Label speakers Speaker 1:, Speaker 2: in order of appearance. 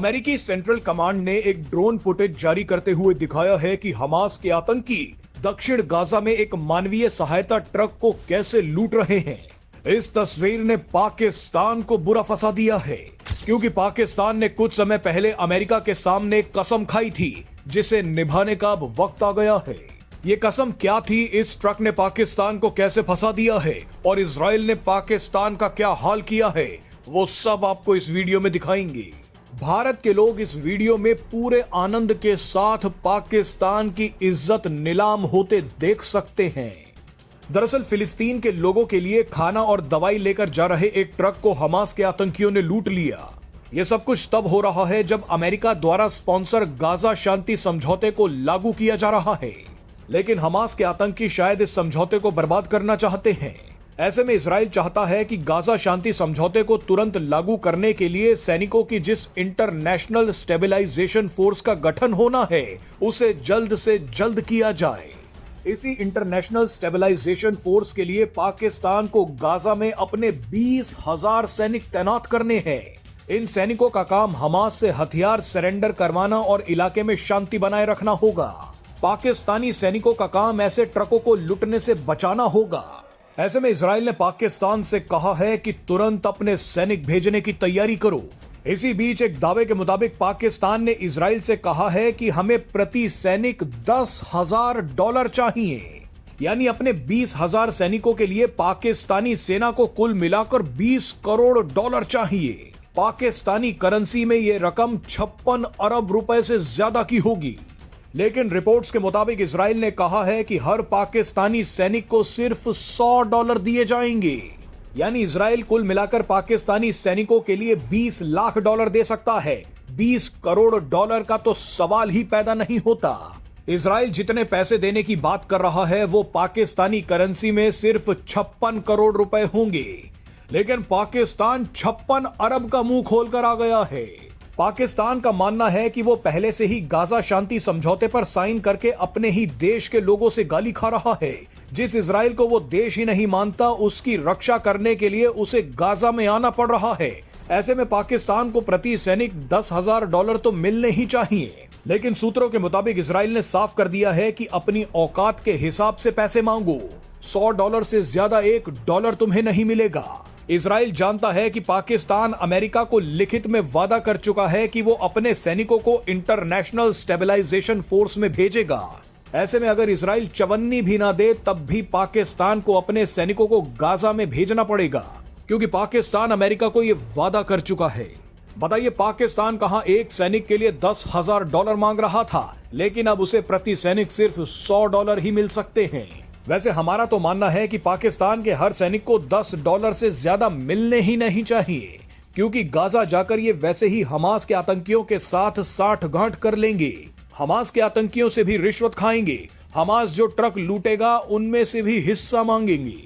Speaker 1: अमेरिकी central command ने एक ड्रोन फुटेज जारी करते हुए दिखाया है कि हमास के आतंकी दक्षिण गाजा में एक मानवीय सहायता ट्रक को कैसे लूट रहे हैं। इस तस्वीर ने पाकिस्तान को बुरा फंसा दिया है, क्योंकि पाकिस्तान ने कुछ समय पहले अमेरिका के सामने कसम खाई थी, जिसे निभाने का अब वक्त आ गया है। ये कसम क्या थी, इस ट्रक ने पाकिस्तान को कैसे फंसा दिया है और इजराइल ने पाकिस्तान का क्या हाल किया है, वो सब आपको इस वीडियो में दिखाएंगे। भारत के लोग इस वीडियो में पूरे आनंद के साथ पाकिस्तान की इज्जत नीलाम होते देख सकते हैं। दरअसल फिलिस्तीन के लोगों के लिए खाना और दवाई लेकर जा रहे एक ट्रक को हमास के आतंकियों ने लूट लिया। यह सब कुछ तब हो रहा है जब अमेरिका द्वारा स्पॉन्सर गाजा शांति समझौते को लागू किया जा रहा है, लेकिन हमास के आतंकी शायद इस समझौते को बर्बाद करना चाहते हैं। ऐसे में इजराइल चाहता है कि गाजा शांति समझौते को तुरंत लागू करने के लिए सैनिकों की जिस इंटरनेशनल स्टेबलाइजेशन फोर्स का गठन होना है, उसे जल्द से जल्द किया जाए। इसी इंटरनेशनल स्टेबलाइजेशन फोर्स के लिए पाकिस्तान को गाजा में अपने 20,000 सैनिक तैनात करने हैं। इन सैनिकों का काम हमास से हथियार सरेंडर करवाना और इलाके में शांति बनाए रखना होगा। पाकिस्तानी सैनिकों का काम ऐसे ट्रकों को लुटने से बचाना होगा। ऐसे में इजराइल ने पाकिस्तान से कहा है कि तुरंत अपने सैनिक भेजने की तैयारी करो। इसी बीच एक दावे के मुताबिक पाकिस्तान ने इजराइल से कहा है कि हमें प्रति सैनिक $10,000 चाहिए, यानी अपने 20,000 सैनिकों के लिए पाकिस्तानी सेना को कुल मिलाकर $20 करोड़ चाहिए। पाकिस्तानी करेंसी में यह रकम 56 अरब रुपए से ज्यादा की होगी। लेकिन रिपोर्ट्स के मुताबिक इजराइल ने कहा है कि हर पाकिस्तानी सैनिक को सिर्फ $100 दिए जाएंगे, यानी इजराइल कुल मिलाकर पाकिस्तानी सैनिकों के लिए $20 लाख दे सकता है। $20 करोड़ का तो सवाल ही पैदा नहीं होता। इजराइल जितने पैसे देने की बात कर रहा है वो पाकिस्तानी करेंसी में सिर्फ 56 करोड़ रुपए होंगे, लेकिन पाकिस्तान 56 अरब का मुंह खोलकर आ गया है। पाकिस्तान का मानना है कि वो पहले से ही गाजा शांति समझौते पर साइन करके अपने ही देश के लोगों से गाली खा रहा है। जिस इजराइल को वो देश ही नहीं मानता, उसकी रक्षा करने के लिए उसे गाजा में आना पड़ रहा है। ऐसे में पाकिस्तान को प्रति सैनिक $10,000 तो मिलने ही चाहिए, लेकिन सूत्रों के मुताबिक इजराइल ने साफ कर दिया है कि अपनी औकात के हिसाब से पैसे मांगो। $100 से ज्यादा $1 तुम्हें नहीं मिलेगा। इजराइल जानता है कि पाकिस्तान अमेरिका को लिखित में वादा कर चुका है कि वो अपने सैनिकों को इंटरनेशनल स्टेबलाइजेशन फोर्स में भेजेगा। ऐसे में अगर इजराइल चवन्नी भी ना दे, तब भी पाकिस्तान को अपने सैनिकों को गाजा में भेजना पड़ेगा, क्योंकि पाकिस्तान अमेरिका को ये वादा कर चुका है। बताइए, पाकिस्तान कहां एक सैनिक के लिए $10,000 मांग रहा था, लेकिन अब उसे प्रति सैनिक सिर्फ $100 ही मिल सकते हैं। वैसे हमारा तो मानना है कि पाकिस्तान के हर सैनिक को $10 से ज्यादा मिलने ही नहीं चाहिए, क्योंकि गाजा जाकर ये वैसे ही हमास के आतंकियों के साथ साठगांठ कर लेंगे। हमास के आतंकियों से भी रिश्वत खाएंगे। हमास जो ट्रक लूटेगा उनमें से भी हिस्सा मांगेंगे।